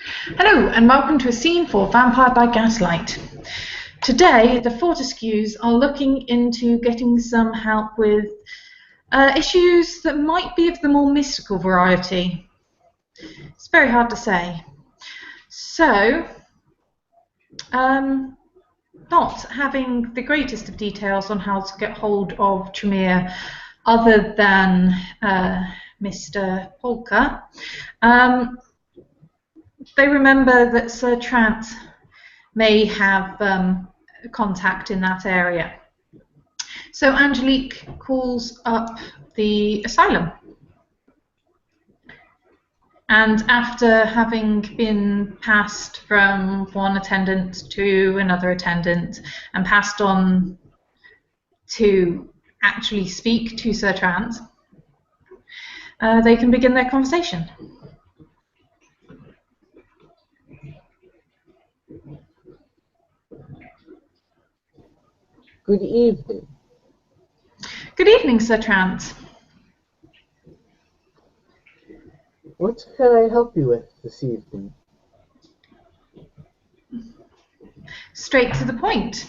Hello and welcome to a scene for Vampire by Gaslight. Today the Fortescues are looking into getting some help with issues that might be of the more mystical variety. It's very hard to say. So, not having the greatest of details on how to get hold of Tremere other than Mr. Polka, they remember that Sir Trant may have contact in that area. So Angelique calls up the asylum. And after having been passed from one attendant to another attendant and passed on to actually speak to Sir Trant, they can begin their conversation. Good evening. Good evening, Sir Trant. What can I help you with this evening? Straight to the point.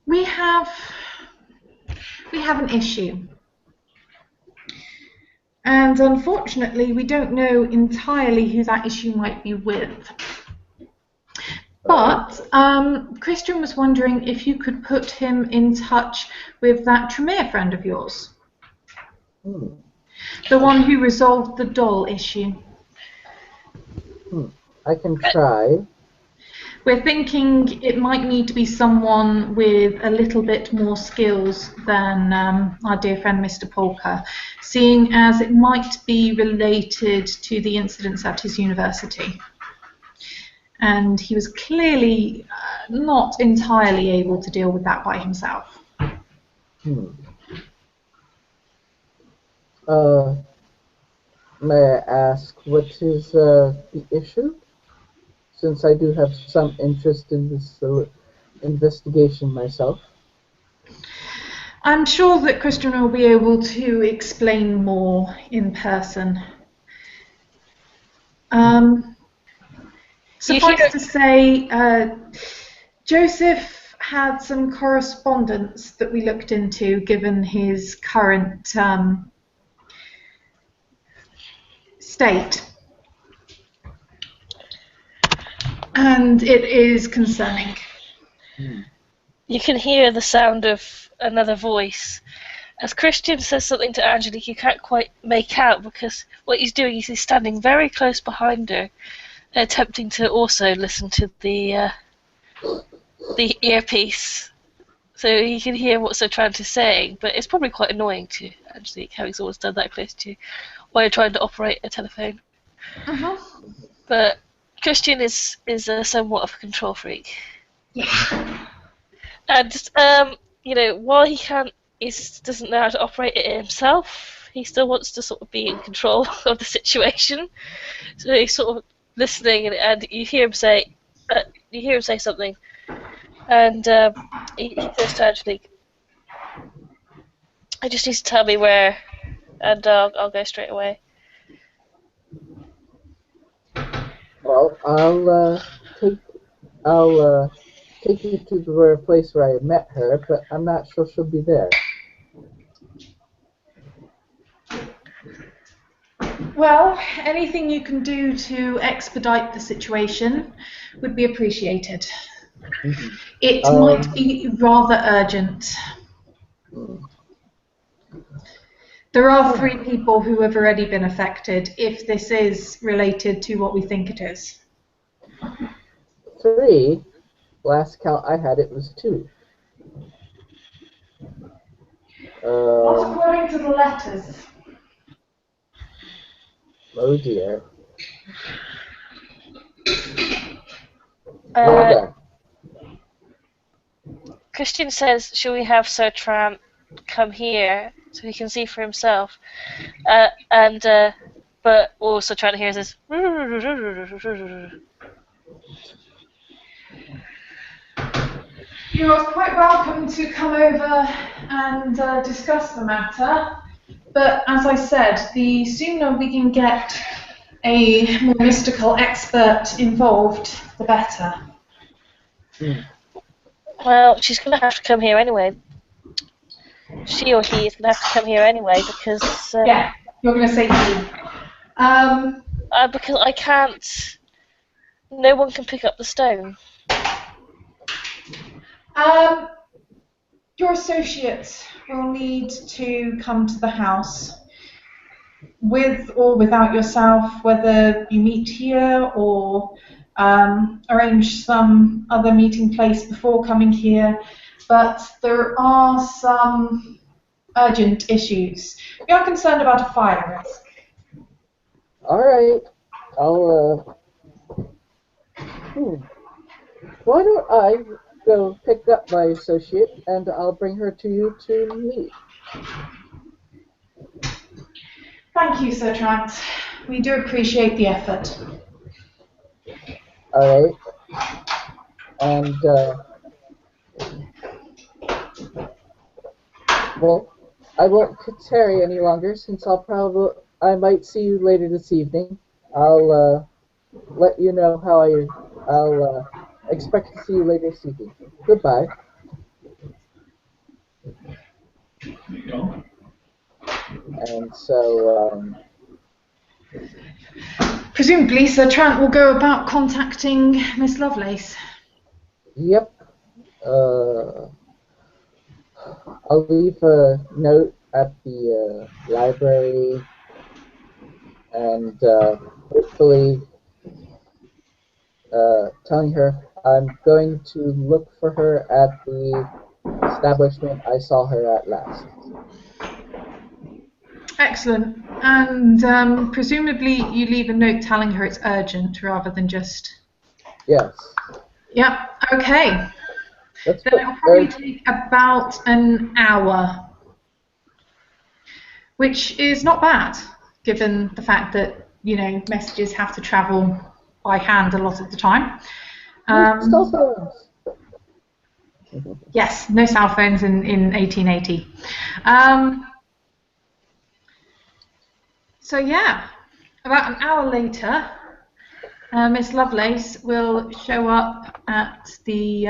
We have an issue. And unfortunately, we don't know entirely who that issue might be with. But Christian was wondering if you could put him in touch with that Tremere friend of yours. The one who resolved the doll issue. I can try. We're thinking it might need to be someone with a little bit more skills than our dear friend Mr. Polka, seeing as it might be related to the incidents at his university. And he was clearly not entirely able to deal with that by himself. May I ask what is the issue? Since I do have some interest in this investigation myself. I'm sure that Christian will be able to explain more in person. Suffice to say, Joseph had some correspondence that we looked into given his current state. And it is concerning. You can hear the sound of another voice. As Christian says something to Angelique, you can't quite make out because what he's doing is he's standing very close behind her, attempting to also listen to the earpiece, so he can hear what Sir Trant is saying. But it's probably quite annoying to Angelique having someone stand that close to you while you're trying to operate a telephone. But Christian is somewhat of a control freak. Yeah. And while he doesn't know how to operate it himself, he still wants to sort of be in control of the situation. So he's sort of listening, and you hear him say something, and he says to Angelique, "I just need to tell me where, and I'll go straight away." Well, I'll take you to the place where I met her, but I'm not sure she'll be there. Well, anything you can do to expedite the situation would be appreciated. It might be rather urgent. There are 3 people who have already been affected, if this is related to what we think it is. 3? Last count I had, it was 2. Not according to the letters. Oh dear. Christian says, "Shall we have Sir Trant come here so he can see for himself?" But also Trant hears this. You are quite welcome to come over and discuss the matter, but as I said, the sooner we can get a more mystical expert involved, the better. Well, she's going to have to come here anyway. She or he is going to have to come here anyway because... yeah, you're going to say he. Because I can't... No one can pick up the stone. Your associates will need to come to the house, with or without yourself, whether you meet here or arrange some other meeting place before coming here. But there are some urgent issues. We are concerned about a fire risk. All right. I'll. Why don't I go pick up my associate and I'll bring her to you to meet? Thank you, Sir Trant. We do appreciate the effort. All right. And well, I won't tarry any longer since I might see you later this evening. I'll let you know how I'll expect to see you later this evening. Goodbye. And so, presumably, Sir Trant will go about contacting Miss Lovelace. Yep. I'll leave a note at the library and hopefully telling her I'm going to look for her at the establishment I saw her at last. Excellent. And presumably you leave a note telling her it's urgent rather than just... Yes. Yep, okay. Let's Then it'll probably take about an hour, which is not bad, given the fact that, you know, messages have to travel by hand a lot of the time. Cell phones. Yes, no cell phones in 1880. So yeah, about an hour later, Miss Lovelace will show up at the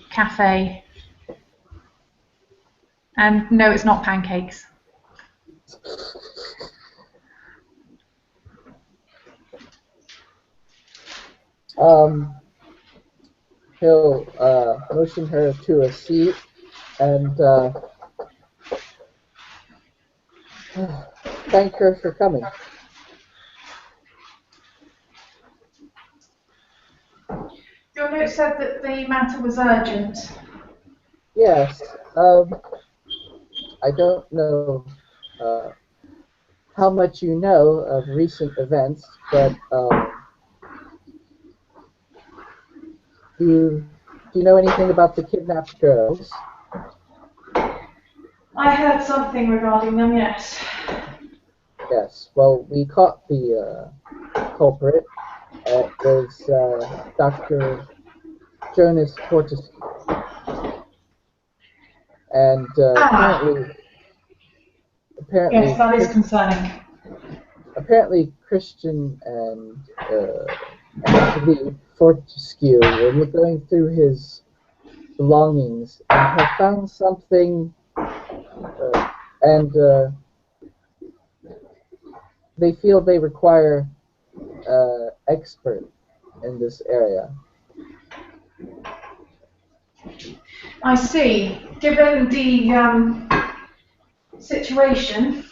cafe. And no, it's not pancakes. He'll motion her to a seat and thank her for coming. Your note said that the matter was urgent. Yes. I don't know how much you know of recent events, but do you know anything about the kidnapped girls? I heard something regarding them, yes. Yes. Well, we caught the culprit. It was Dr. Jonas Fortescues. And apparently, yes, that is concerning. Apparently, Christian and I believe Fortescue were going through his belongings and have found something, and they feel they require expert in this area. I see. Given the situation,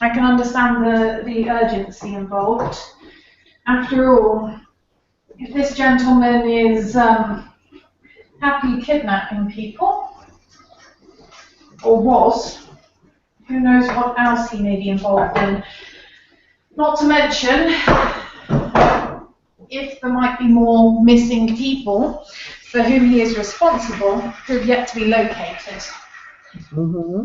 I can understand the urgency involved. After all, if this gentleman is happily kidnapping people, or was, who knows what else he may be involved in. Not to mention, if there might be more missing people for whom he is responsible who have yet to be located. Mm-hmm.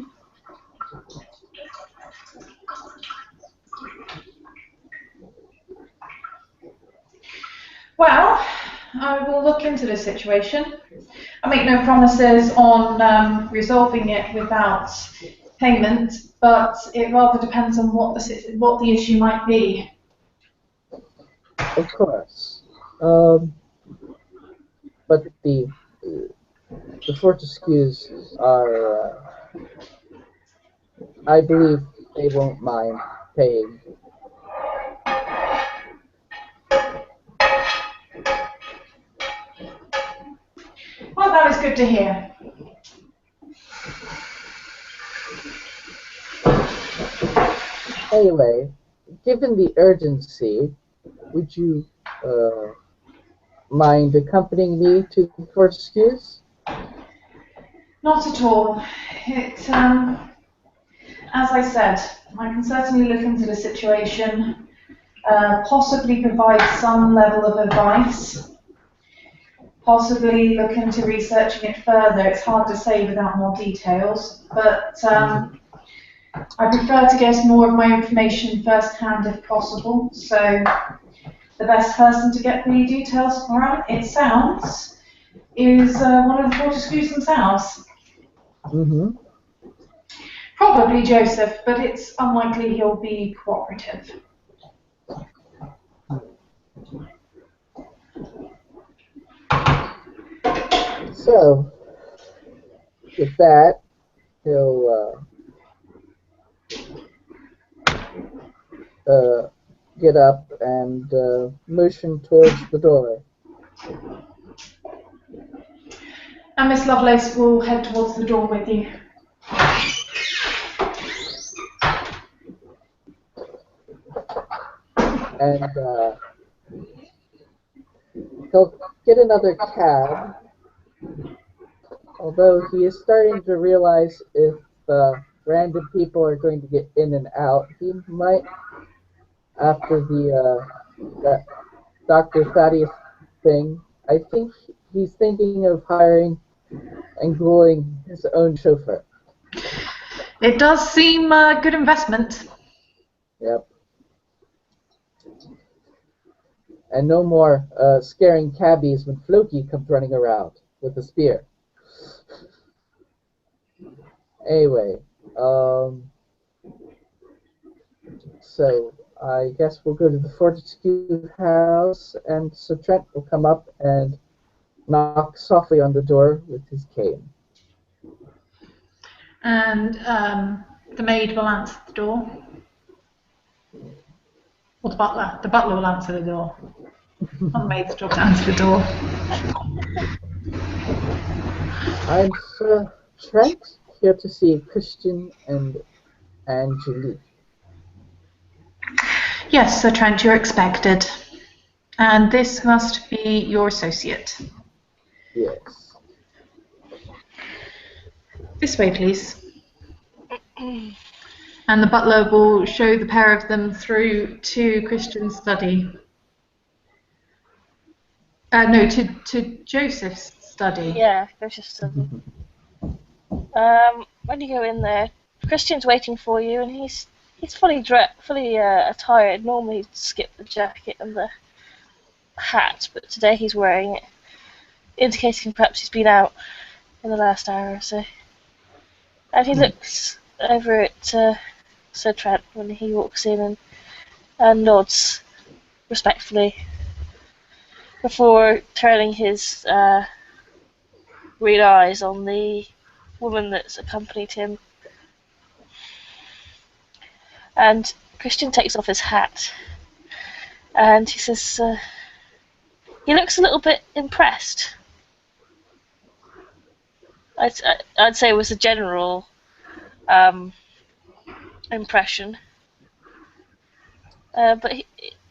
Well, I will look into this situation. I make no promises on resolving it without payment, but it rather depends on what the issue might be. Of course. But the Fortescues are, I believe they won't mind paying. Well, that was good to hear. Anyway, given the urgency, would you mind accompanying me to the Fortescues? Not at all. It, as I said, I can certainly look into the situation, possibly provide some level of advice, possibly look into researching it further. It's hard to say without more details, but I prefer to get more of my information firsthand if possible. So the best person to get the details from, it sounds, is one of the Fortescues themselves. Mm-hmm. Probably Joseph, but it's unlikely he'll be cooperative. So, with that, he'll get up and motion towards the door. And Miss Lovelace will head towards the door with you. And he'll get another cab, although he is starting to realize if random people are going to get in and out, he might, after that Dr. Thaddeus thing, I think he's thinking of hiring and grueling his own chauffeur. It does seem a good investment. Yep. And no more scaring cabbies when Floki comes running around with a spear. Anyway, so I guess we'll go to the Fortescue house, and so Trent will come up and knock softly on the door with his cane. And the maid will answer the door. Or the butler. The butler will answer the door. Not the maid's job to answer the door. I'm Sir Trent, here to see Christian and Angelique. Yes, Sir Trent, you're expected. And this must be your associate. Yes. This way, please. And the butler will show the pair of them through to Christian's study. No, to Joseph's study. Yeah, Joseph's study. When you go in there, Christian's waiting for you, and he's fully attired. Normally he'd skip the jacket and the hat, but today he's wearing it, indicating perhaps he's been out in the last hour or so. And he looks over at Sir Trent when he walks in and nods respectfully before turning his green eyes on the woman that's accompanied him. And Christian takes off his hat and he says, he looks a little bit impressed. I'd say it was a general impression. But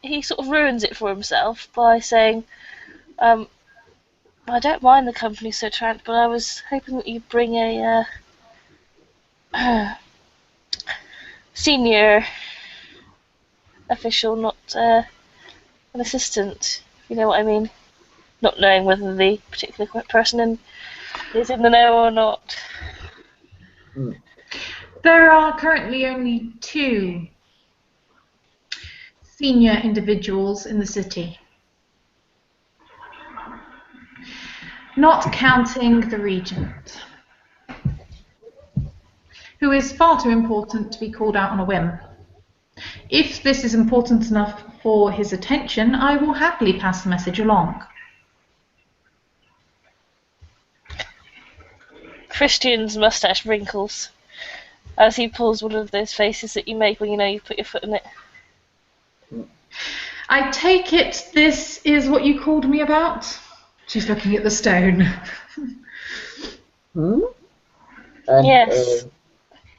he sort of ruins it for himself by saying, I don't mind the company, Sir Trent, but I was hoping that you'd bring a senior official, not an assistant, if you know what I mean. Not knowing whether the particular person is in the know or not. There are currently only 2 senior individuals in the city. Not counting the regent. who is far too important to be called out on a whim. If this is important enough for his attention, I will happily pass the message along. Christian's moustache wrinkles as he pulls one of those faces that you make when you know you've put your foot in it. I take it this is what you called me about? She's looking at the stone. Hmm? And, Yes.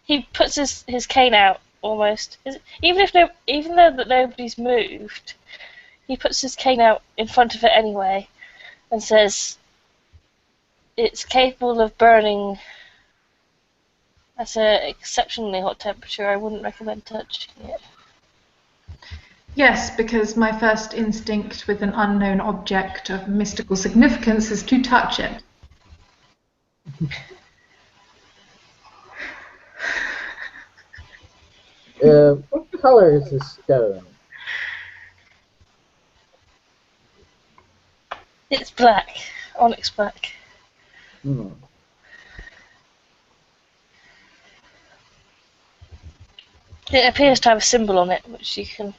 He puts his cane out almost. Even though that nobody's moved, he puts his cane out in front of it anyway, and says, "It's capable of burning at an exceptionally hot temperature. I wouldn't recommend touching it." Yes, because my first instinct with an unknown object of mystical significance is to touch it. what color is this stone? It's black, onyx black. Hmm. It appears to have a symbol on it, which you can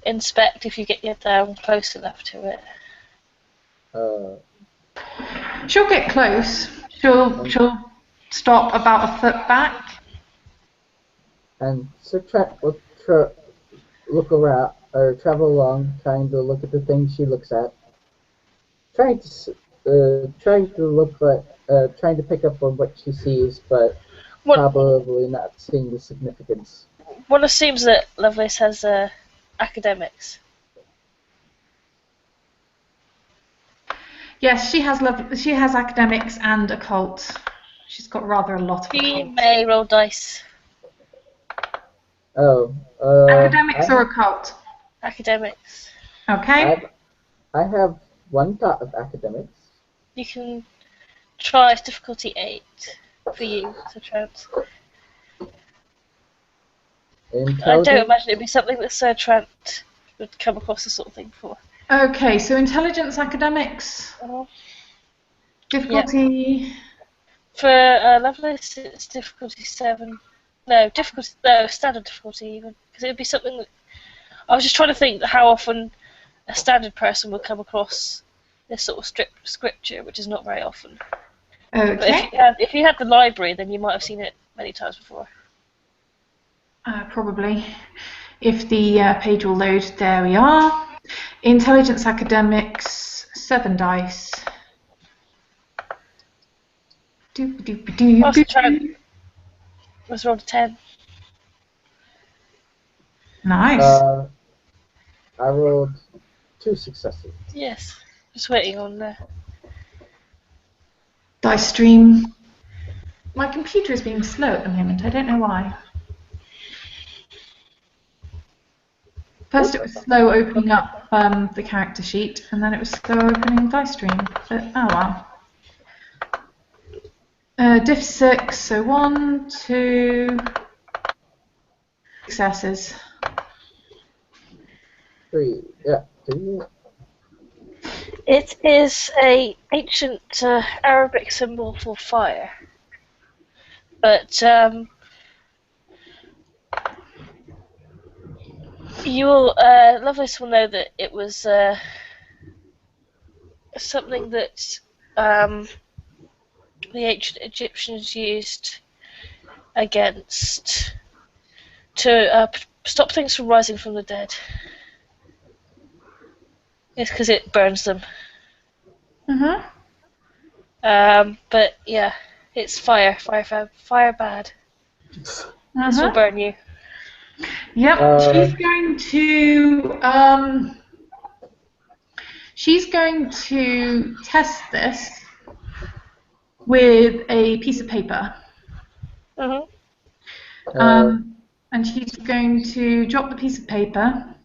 inspect if you get your down close enough to it. She'll get close. She'll stop about a foot back. And Sir Trent will look around, or travel along, trying to look at the things she looks at. Trying to pick up on what she sees, but probably not seeing the significance. One assumes that Lovelace has academics. Yes, she has academics and occult. She's got rather a lot of She occult. may roll dice. Academics or occult? Academics. Okay. I have one dot of academics. You can try difficulty 8 for you, Sir Trent. I don't imagine it'd be something that Sir Trent would come across this sort of thing before. Okay, so intelligence, academics. Difficulty. Yeah. For Lovelace, it's difficulty 7. No, standard difficulty even, because it would be something that I was just trying to think how often a standard person would come across this sort of scripture, which is not very often. Okay. But if you had the library, then you might have seen it many times before. Probably. If the page will load, there we are. Intelligence, academics, 7 dice. Was rolled a 10. Nice. I rolled 2 successes. Yes, just waiting on Dice stream. My computer is being slow at the moment. I don't know why. First it was slow opening up the character sheet, and then it was slow opening dice stream. But oh well. Diff 6, so 1, 2 successes. 3, yeah, 3. It is a ancient Arabic symbol for fire, but Lovelace will know that it was something that the ancient Egyptians used to stop things from rising from the dead. It's because it burns them. But yeah, it's fire bad. This will burn you. Yep, she's going to test this with a piece of paper. And she's going to drop the piece of paper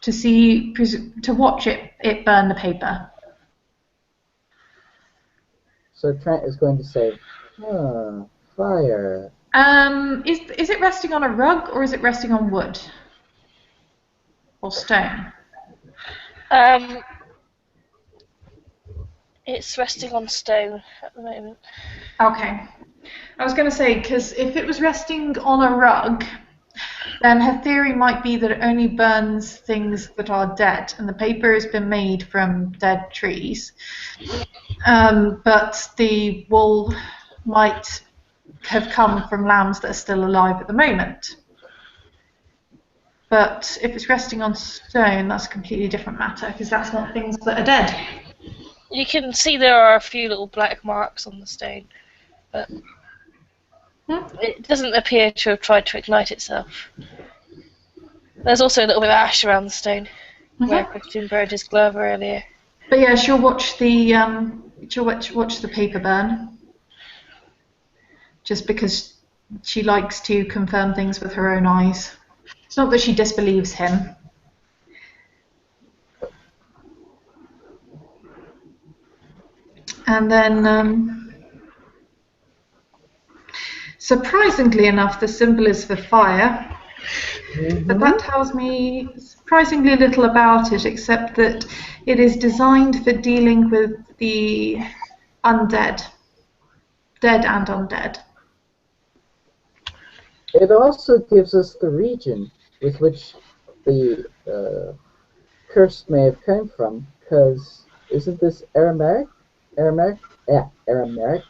to watch it burn the paper. So Trent is going to say, fire. Is it resting on a rug or is it resting on wood? Or stone? It's resting on stone at the moment. Okay. I was going to say, because if it was resting on a rug, then her theory might be that it only burns things that are dead, and the paper has been made from dead trees. But the wool might have come from lambs that are still alive at the moment. But if it's resting on stone, that's a completely different matter, because that's not things that are dead. You can see there are a few little black marks on the stone, but it doesn't appear to have tried to ignite itself. There's also a little bit of ash around the stone, where Christian burned his glove earlier. But yeah, she'll watch the watch the paper burn, just because she likes to confirm things with her own eyes. It's not that she disbelieves him. And then, surprisingly enough, the symbol is for fire. But that tells me surprisingly little about it, except that it is designed for dealing with the undead, dead and undead. It also gives us the region with which the curse may have come from, because isn't this Aramaic? Yeah, Aramaic.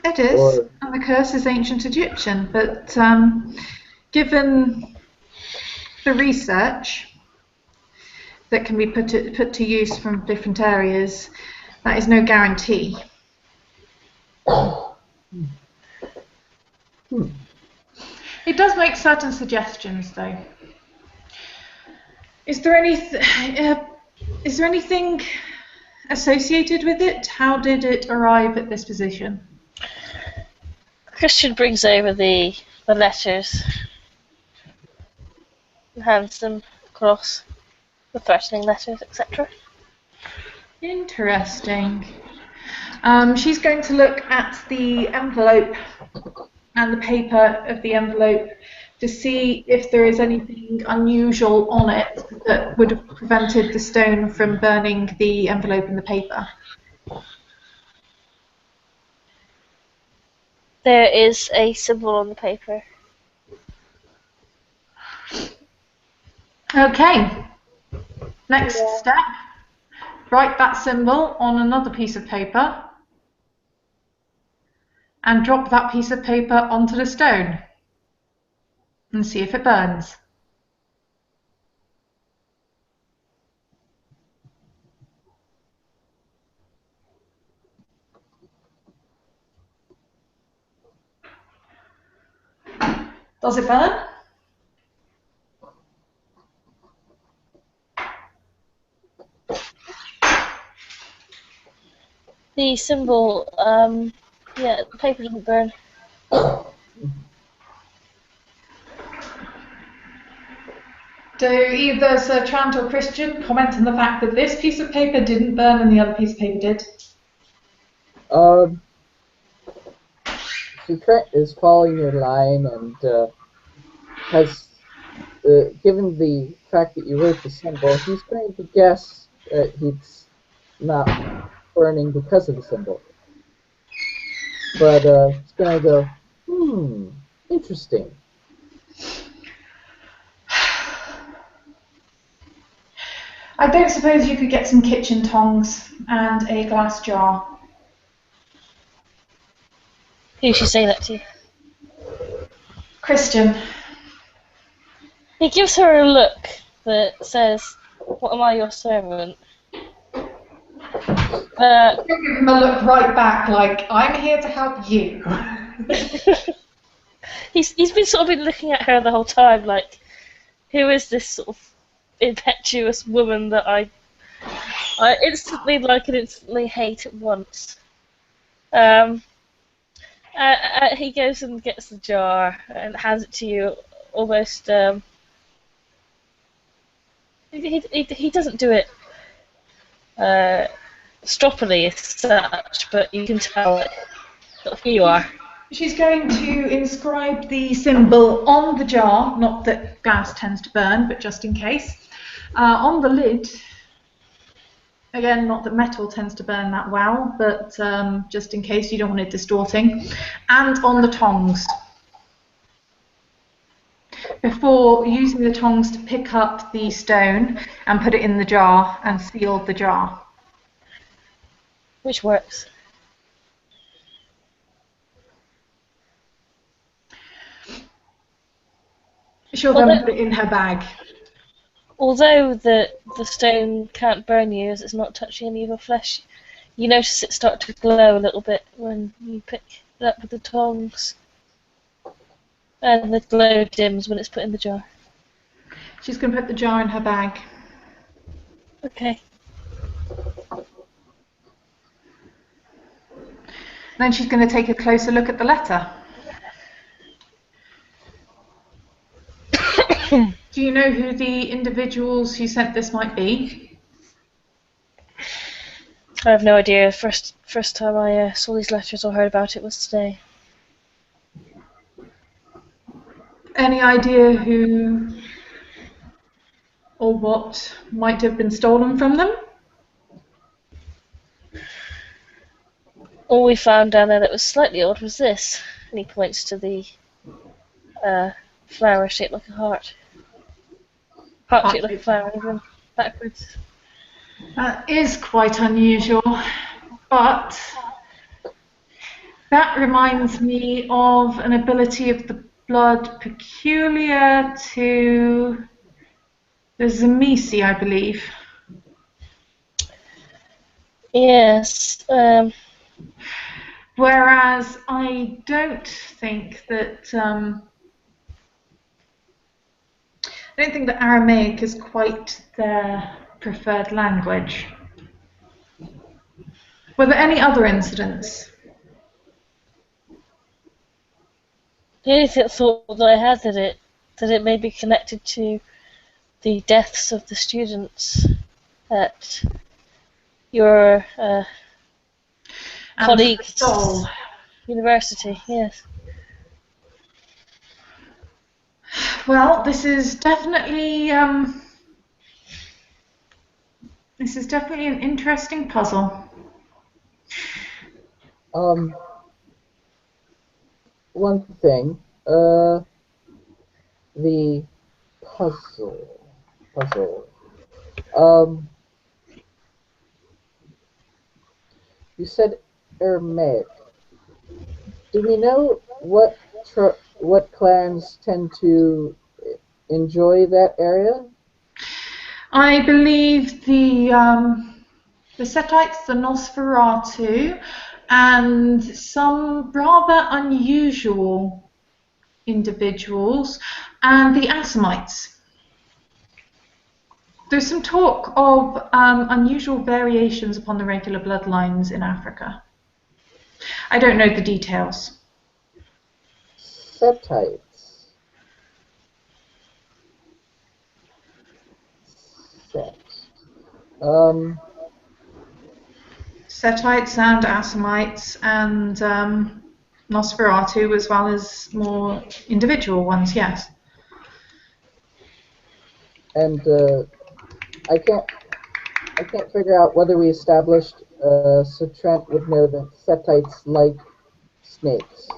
It is, and the curse is ancient Egyptian, but given the research that can be put to use from different areas, that is no guarantee. It does make certain suggestions, though. Is there anything associated with it? How did it arrive at this position? Christian brings over the letters and hands them across, the threatening letters, etc. Interesting. She's going to look at the envelope and the paper of the envelope to see if there is anything unusual on it that would have prevented the stone from burning the envelope and the paper. There is a symbol on the paper. Okay. Next step. Write that symbol on another piece of paper and drop that piece of paper onto the stone and see if it burns. Does it burn? The symbol, yeah, the paper doesn't burn. Do either Sir Trant or Christian comment on the fact that this piece of paper didn't burn and the other piece of paper did? So Trent is following your line and has, given the fact that you wrote the symbol, he's going to guess that he's not burning because of the symbol. But he's going to go, interesting. I don't suppose you could get some kitchen tongs and a glass jar. Who should say that to? Christian. He gives her a look that says, "What am I, your servant?" Give him a look right back, like, I'm here to help you. He's been sort of been looking at her the whole time, like, who is this sort of impetuous woman that I instantly like and instantly hate at once. He goes and gets the jar and hands it to you almost. He doesn't do it stroppily as such, but you can tell that here you are. She's going to inscribe the symbol on the jar, not that glass tends to burn, but just in case. On the lid, Again, not that metal tends to burn that well, but just in case you don't want it distorting. And on the tongs. Before using the tongs to pick up the stone and put it in the jar and seal the jar. Which works. She'll then put it in her bag. Although the stone can't burn you as it's not touching any of your flesh, you notice it start to glow a little bit when you pick it up with the tongs. And the glow dims when it's put in the jar. She's going to put the jar in her bag. Okay. Then she's going to take a closer look at the letter. Do you know who the individuals who sent this might be? I have no idea. First time I saw these letters or heard about it was today. Any idea who or what might have been stolen from them? All we found down there that was slightly odd was this, and he points to the flower shaped like a heart. Heart shaped like a flower, even backwards. That is quite unusual, but that reminds me of an ability of the blood peculiar to the Zamisi, I believe. Yes. Whereas I don't think that Aramaic is quite their preferred language. Were there any other incidents? The only thought that I had that it may be connected to the deaths of the students at your colleague's university. Yes. Well, this is definitely an interesting puzzle. One thing, the puzzle. You said Aramaic. Do we know what clans tend to enjoy that area? I believe the Setites, the Nosferatu, and some rather unusual individuals, and the Assamites. There's some talk of unusual variations upon the regular bloodlines in Africa. I don't know the details. Setites. Setites and Assamites and Nosferatu, as well as more individual ones, yes. And I can't figure out whether we established so Trent would know that Setites like snakes.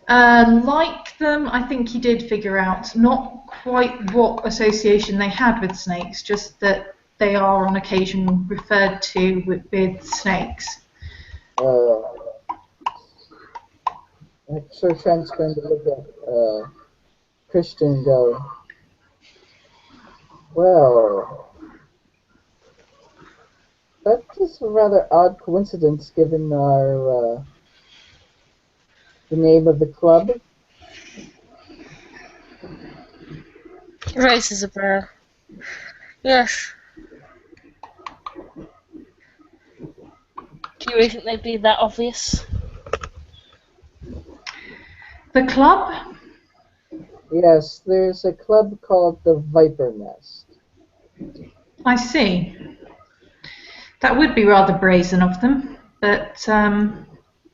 Like them, I think he did figure out not quite what association they had with snakes, just that they are on occasion referred to with snakes. I'm sure Trent's going to look at Christian and go, well, that is a rather odd coincidence given our the name of the club. Raises a brow. Yes. Do you really think they'd be that obvious? The club? Yes, there's a club called the Viper Nest. I see. That would be rather brazen of them, but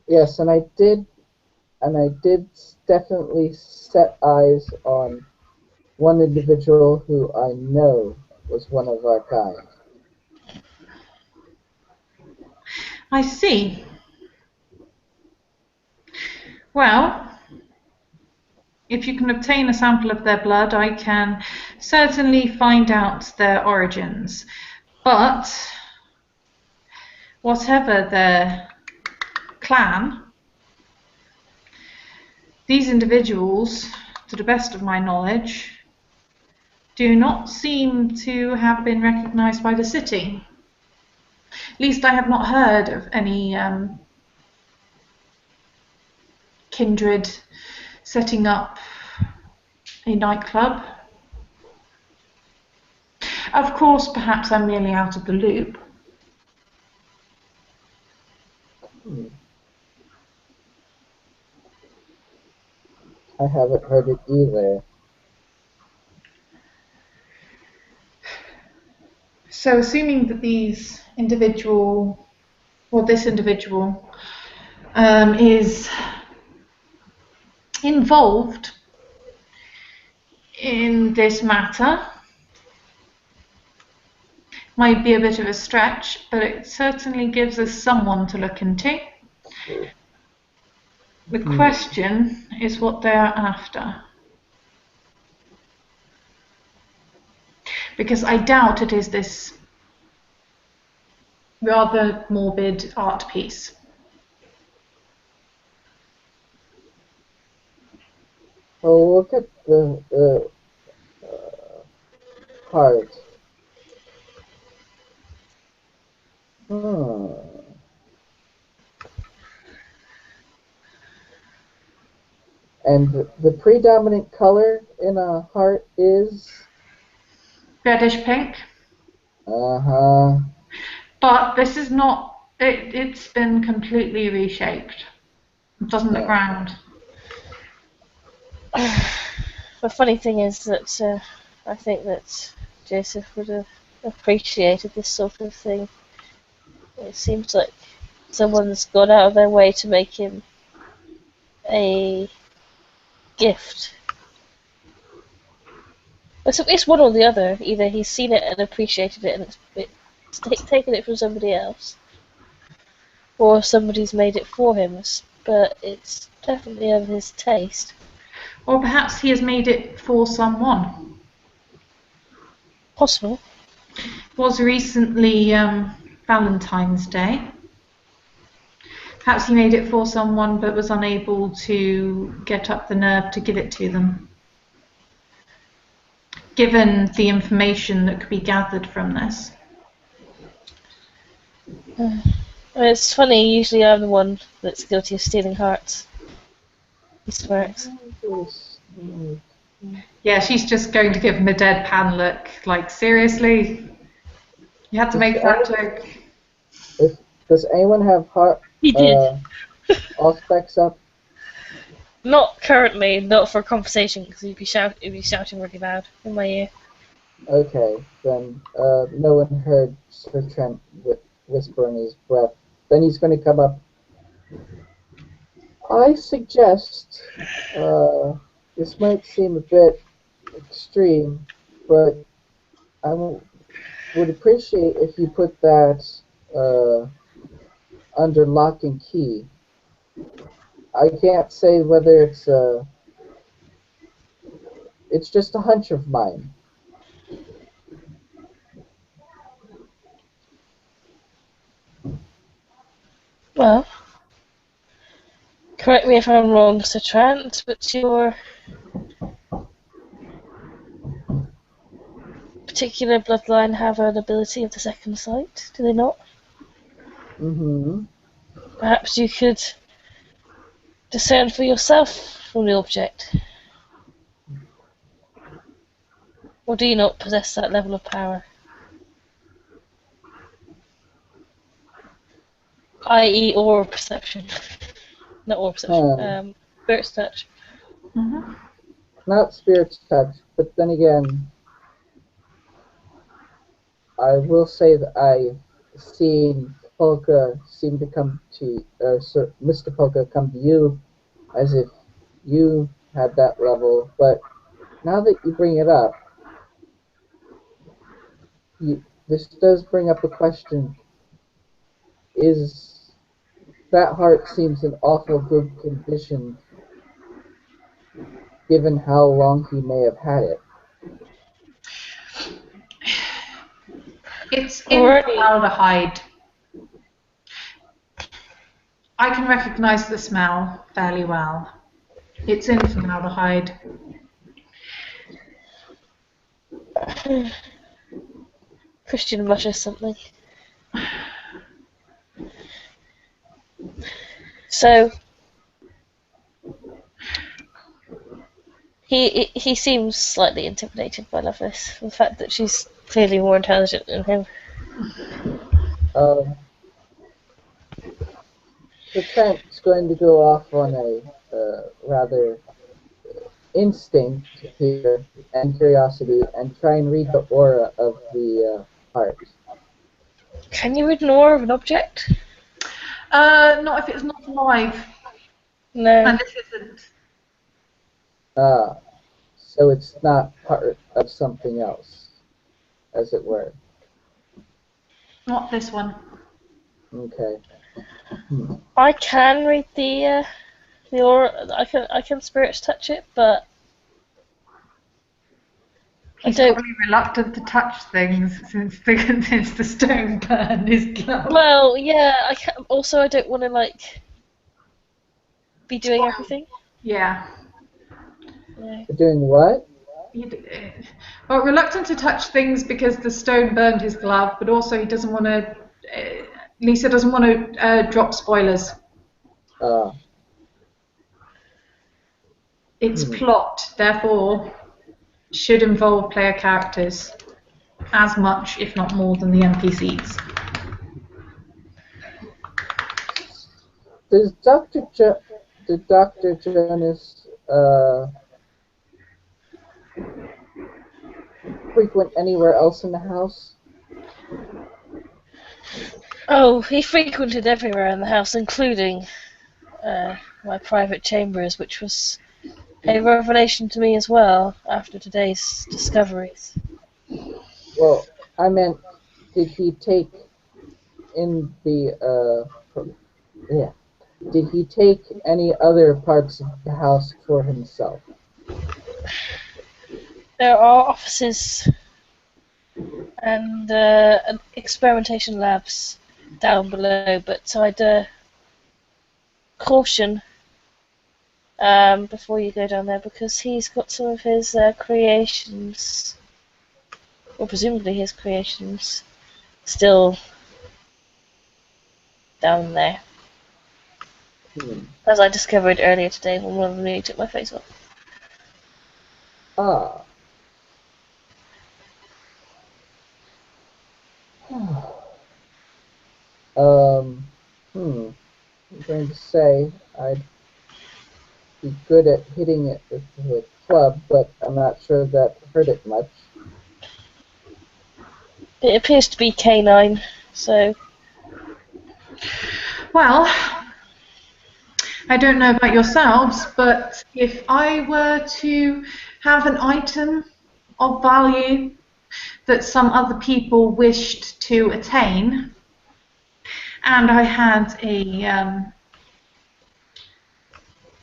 yes, and I did definitely set eyes on one individual who I know was one of our kind. I see. Well, if you can obtain a sample of their blood, I can certainly find out their origins. But whatever their clan, these individuals, to the best of my knowledge, do not seem to have been recognized by the city. At least I have not heard of any kindred setting up a nightclub. Of course, perhaps I'm merely out of the loop. I haven't heard it either. So assuming that this individual is involved in this matter, might be a bit of a stretch, but it certainly gives us someone to look into. The question is what they are after. Because I doubt it is this rather morbid art piece. Oh, look at the heart. And the predominant color in a heart is? Reddish pink. Uh-huh. But this is not, it's been completely reshaped. It doesn't look round. The funny thing is that I think that Joseph would have appreciated this sort of thing. It seems like someone's gone out of their way to make him a gift. It's one or the other. Either he's seen it and appreciated it and it's taken it from somebody else, or somebody's made it for him, but it's definitely of his taste. Or perhaps he has made it for someone. Possible. It was recently Valentine's Day. Perhaps he made it for someone but was unable to get up the nerve to give it to them. Given the information that could be gathered from this. It's funny, usually I'm the one that's guilty of stealing hearts. He smirks. Yeah, she's just going to give him a deadpan look, like, seriously? You had to make that joke. Does anyone have heart? He did. All specs up? Not currently, not for conversation, because he'd be shouting really loud in my ear. Okay, then no one heard Sir Trent whisper in his breath. Then he's going to come up. I suggest, this might seem a bit extreme, but I would appreciate if you put that under lock and key. I can't say whether it's just a hunch of mine. Well, correct me if I'm wrong, Sir Trent, but your particular bloodline have an ability of the second sight, do they not? Mm-hmm. Perhaps you could discern for yourself from the object. Or do you not possess that level of power? I.e. aura perception. Not aura perception. Spirit's touch. Mm-hmm. Not spirit's touch, but then again, I will say that I've seen Polka seem to come to, Mr. Polka come to you as if you had that level, but now that you bring it up, this does bring up a question. Is that heart seems in awful good condition, given how long he may have had it. It's in Alrighty. formaldehyde. I can recognise the smell fairly well. It's in formaldehyde. Christian mutters something. So he seems slightly intimidated by Lovelace. The fact that she's clearly more intelligent than him. Um, so Trent's going to go off on a rather instinct here and curiosity and try and read the aura of the heart. Can you read an aura of an object? Not if it's not alive. No. And this isn't. Ah, so it's not part of something else, as it were. Not this one. Okay. I can read the aura. I can spirits touch it, but He's I don't. probably reluctant to touch things since the stone burned his glove. Well, yeah. I don't want to be doing everything. Yeah. Yeah. Doing what? Well, reluctant to touch things because the stone burned his glove, but also he doesn't want to. Lisa doesn't want to drop spoilers. It's plot, therefore, should involve player characters as much, if not more, than the NPCs. Did Dr. Jonas frequent anywhere else in the house? Oh, he frequented everywhere in the house, including my private chambers, which was a revelation to me as well after today's discoveries. Well, I meant, did he take in the did he take any other parts of the house for himself? There are offices and experimentation labs down below, but I'd caution before you go down there because he's got some of his creations, or presumably his creations, still down there. As I discovered earlier today when one of them nearly took my face off. Ah. I'm going to say I'd be good at hitting it with the club, but I'm not sure that hurt it much. It appears to be canine, so... Well, I don't know about yourselves, but if I were to have an item of value that some other people wished to attain, and I had a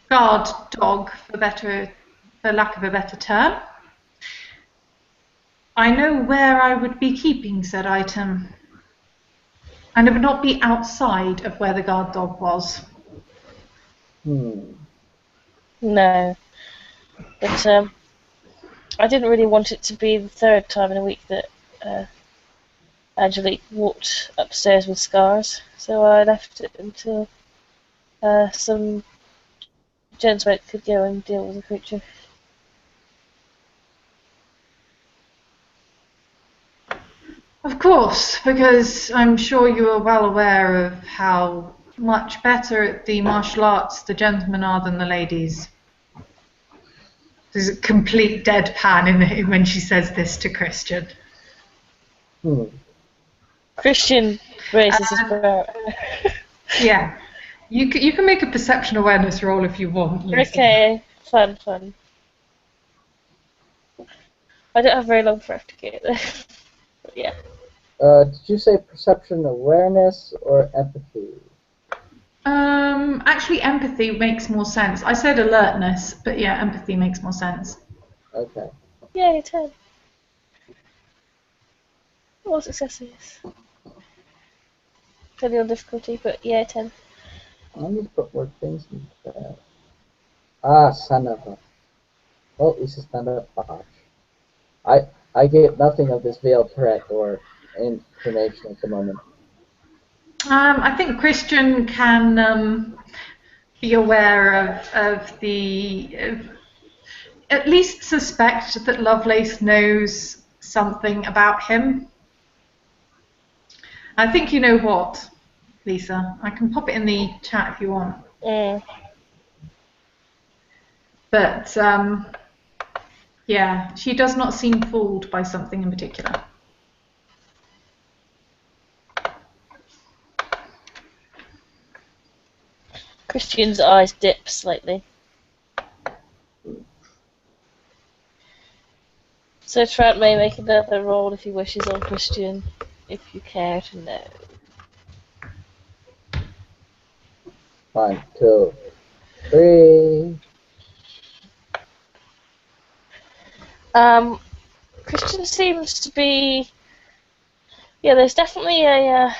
guard dog, for lack of a better term, I know where I would be keeping said item, and it would not be outside of where the guard dog was. No. But I didn't really want it to be the third time in a week that Angelique walked upstairs with scars, so I left it until some gentlemen could go and deal with the creature. Of course, because I'm sure you are well aware of how much better at the martial arts the gentlemen are than the ladies. There's a complete deadpan when she says this to Christian. Christian raises his brow. Yeah. You can make a perception awareness roll if you want, Lisa. Okay, fun. I don't have very long for to get there. But yeah. Did you say perception awareness or empathy? Actually, empathy makes more sense. I said alertness, but yeah, empathy makes more sense. Okay. Yay, 10. All successes. Depending on difficulty, but yeah, 10. I need to put more things in that. Ah, son of a. Well, at least it's not a botch. I get nothing of this veiled threat or information at the moment. I think Christian can be aware of at least suspect that Lovelace knows something about him. I think you know what, Lisa. I can pop it in the chat if you want. Mm. But yeah, she does not seem fooled by something in particular. Christian's eyes dip slightly. So Trent may make another roll if he wishes on Christian, if you care to know. 1, 2, 3. Christian seems to be. Yeah, there's definitely a.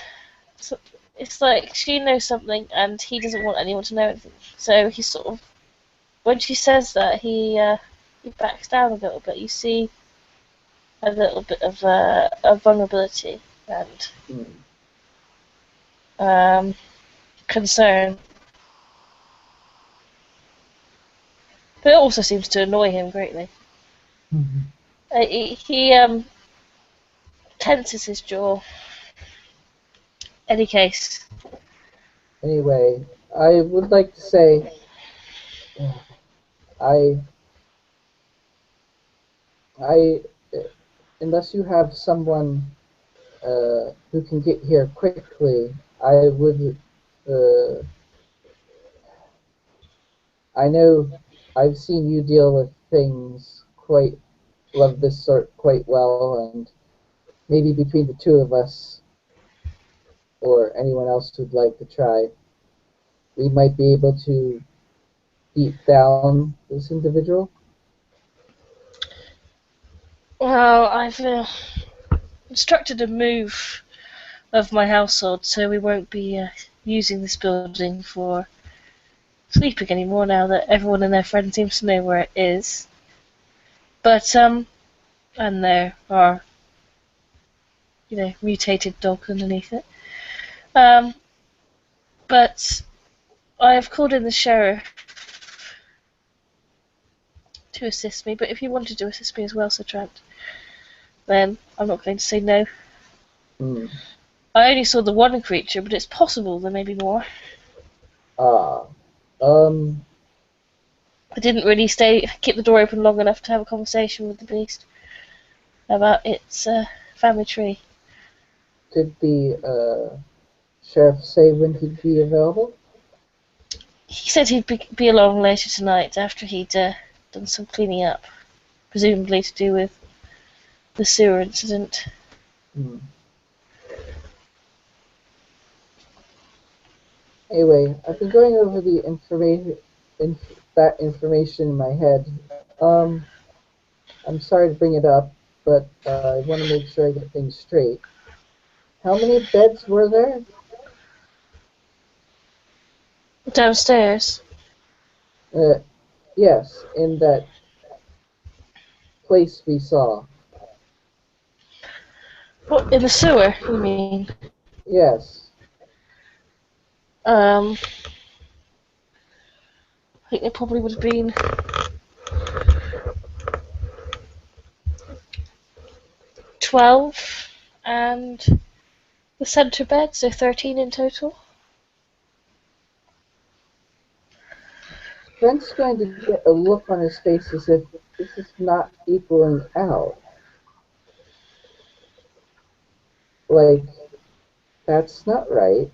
It's like she knows something and he doesn't want anyone to know anything. So he sort of. When she says that, he backs down a little bit. You see a little bit of a vulnerability and concern. But it also seems to annoy him greatly. He tenses his jaw. Any case. Anyway, I would like to say, I, unless you have someone who can get here quickly, I would. I know I've seen you deal with things of this sort quite well, and maybe between the two of us, or anyone else who'd like to try, we might be able to beat down this individual. Well, I've instructed a move of my household, so we won't be using this building for sleeping anymore now that everyone and their friend seems to know where it is. But, and there are, mutated dogs underneath it. But I have called in the sheriff to assist me, but if you wanted to assist me as well, Sir Trent, then I'm not going to say no. I only saw the one creature, but it's possible there may be more. I didn't really keep the door open long enough to have a conversation with the beast about its family tree. Did the sheriff say when he'd be available? He said he'd be along later tonight after he'd done some cleaning up, presumably to do with the sewer incident. Anyway, I've been going over the information in my head. I'm sorry to bring it up, but I want to make sure I get things straight. How many beds were there? Downstairs? Yes, in that place we saw. What, in the sewer, you mean? Yes. I think there probably would have been 12 and the centre bed, so 13 in total. Trent's going to get a look on his face as if this is not equaling out. Like, that's not right.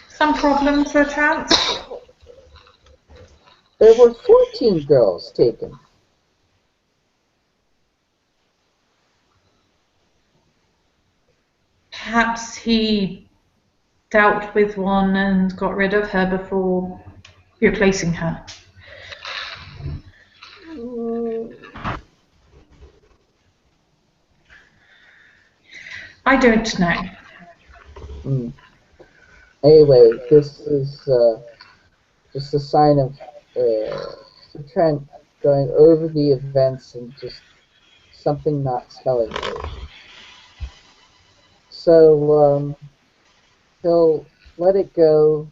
Some problems, Sir Trent? There were 14 girls taken. perhaps he dealt with one and got rid of her before replacing her. I don't know. Hmm. Anyway, this is just a sign of Sir Trent going over the events and just something not smelling right. So he'll let it go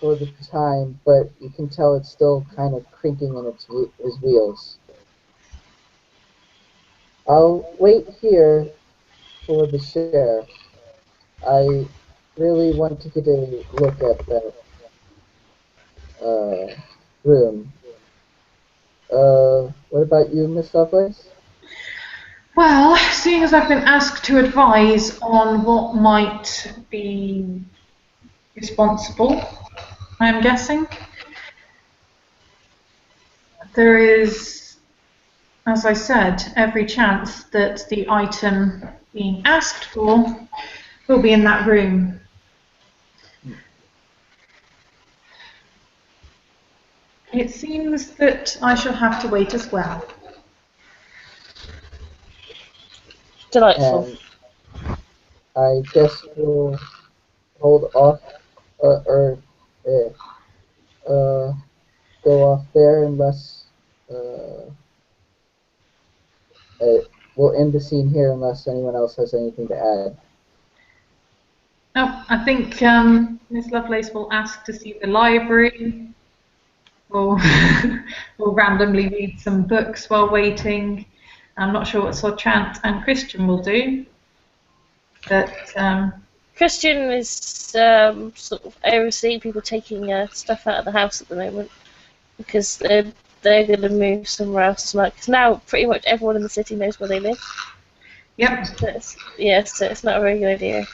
for the time, but you can tell it's still kind of crinking in his wheels. I'll wait here for the sheriff. I really want to get a look at that room. What about you, Miss Lovelace? Well, seeing as I've been asked to advise on what might be responsible, I'm guessing, there is, as I said, every chance that the item being asked for will be in that room. It seems that I shall have to wait as well. Delightful. And I guess we'll hold off or go off there unless we'll end the scene here unless anyone else has anything to add. Oh, I think Miss Lovelace will ask to see the library, or will randomly read some books while waiting. I'm not sure what Sir Trant and Christian will do, but Christian is sort of overseeing people taking stuff out of the house at the moment because they're going to move somewhere else tonight. Because now pretty much everyone in the city knows where they live. yep, So so it's not a very good idea.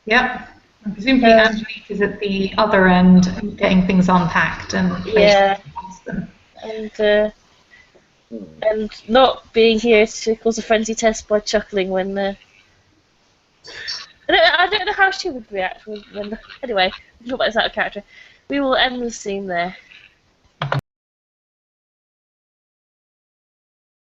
yep. And presumably Angelique is at the other end, getting things unpacked and placed past them. And not being here to cause a frenzy test by chuckling when. I don't know how she would react when. Anyway, I'm talking about this out of character. We will end the scene there.